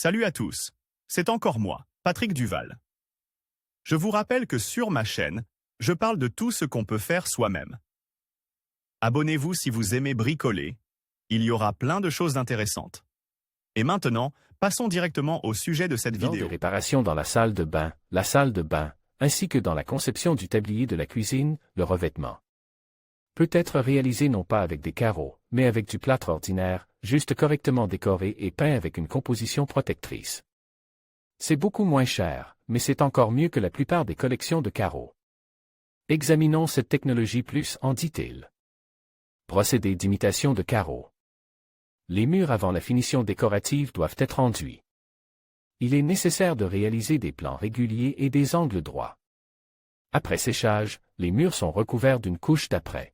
Salut à tous, c'est encore moi, Patrick Duval. Je vous rappelle que sur ma chaîne, je parle de tout ce qu'on peut faire soi-même. Abonnez-vous si vous aimez bricoler, il y aura plein de choses intéressantes. Et maintenant, passons directement au sujet de cette Des vidéo. réparations dans la salle de bain, ainsi que dans la conception du tablier de la cuisine, le revêtement peut être réalisé non pas avec des carreaux, mais avec du plâtre ordinaire, juste correctement décoré et peint avec une composition protectrice. C'est beaucoup moins cher, mais c'est encore mieux que la plupart des collections de carreaux. Examinons cette technologie plus en détail. Procédé d'imitation de carreaux. Les murs avant la finition décorative doivent être enduits. Il est nécessaire de réaliser des plans réguliers et des angles droits. Après séchage, les murs sont recouverts d'une couche d'apprêt.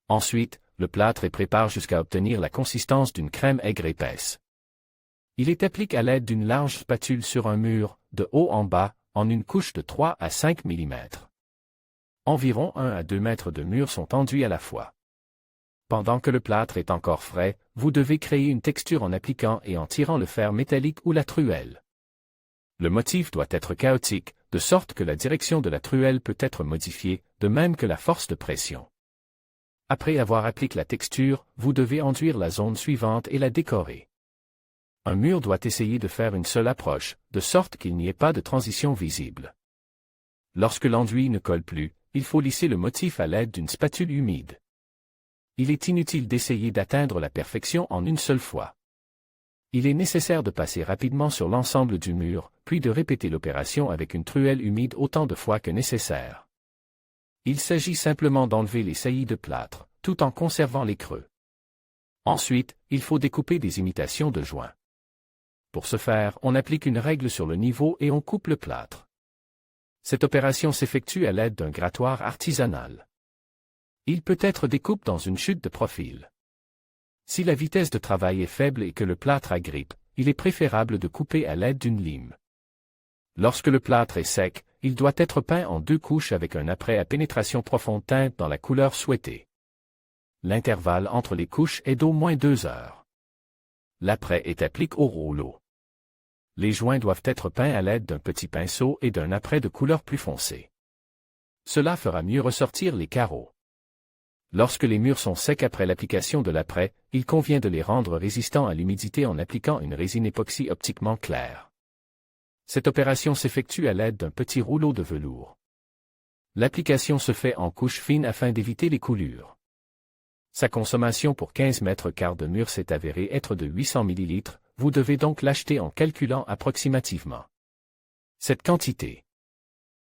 Ensuite, le plâtre est préparé jusqu'à obtenir la consistance d'une crème aigre épaisse. Il est appliqué à l'aide d'une large spatule sur un mur, de haut en bas, en une couche de 3 à 5 mm. Environ 1 à 2 mètres de murs sont enduits à la fois. Pendant que le plâtre est encore frais, vous devez créer une texture en appliquant et en tirant le fer métallique ou la truelle. Le motif doit être chaotique, de sorte que la direction de la truelle peut être modifiée, de même que la force de pression. Après avoir appliqué la texture, vous devez enduire la zone suivante et la décorer. Un mur doit essayer de faire une seule approche, de sorte qu'il n'y ait pas de transition visible. Lorsque l'enduit ne colle plus, il faut lisser le motif à l'aide d'une spatule humide. Il est inutile d'essayer d'atteindre la perfection en une seule fois. Il est nécessaire de passer rapidement sur l'ensemble du mur, puis de répéter l'opération avec une truelle humide autant de fois que nécessaire. Il s'agit simplement d'enlever les saillies de plâtre, tout en conservant les creux. Ensuite, il faut découper des imitations de joints. Pour ce faire, on applique une règle sur le niveau et on coupe le plâtre. Cette opération s'effectue à l'aide d'un grattoir artisanal. Il peut être découpé dans une chute de profil. Si la vitesse de travail est faible et que le plâtre agrippe, il est préférable de couper à l'aide d'une lime. Lorsque le plâtre est sec, il doit être peint en 2 couches avec un apprêt à pénétration profonde teinte dans la couleur souhaitée. L'intervalle entre les couches est d'au moins 2 heures. L'apprêt est appliqué au rouleau. Les joints doivent être peints à l'aide d'un petit pinceau et d'un apprêt de couleur plus foncée. Cela fera mieux ressortir les carreaux. Lorsque les murs sont secs après l'application de l'apprêt, il convient de les rendre résistants à l'humidité en appliquant une résine époxy optiquement claire. Cette opération s'effectue à l'aide d'un petit rouleau de velours. L'application se fait en couches fines afin d'éviter les coulures. Sa consommation pour 15 mètres carrés de mur s'est avérée être de 800 ml, vous devez donc l'acheter en calculant approximativement cette quantité.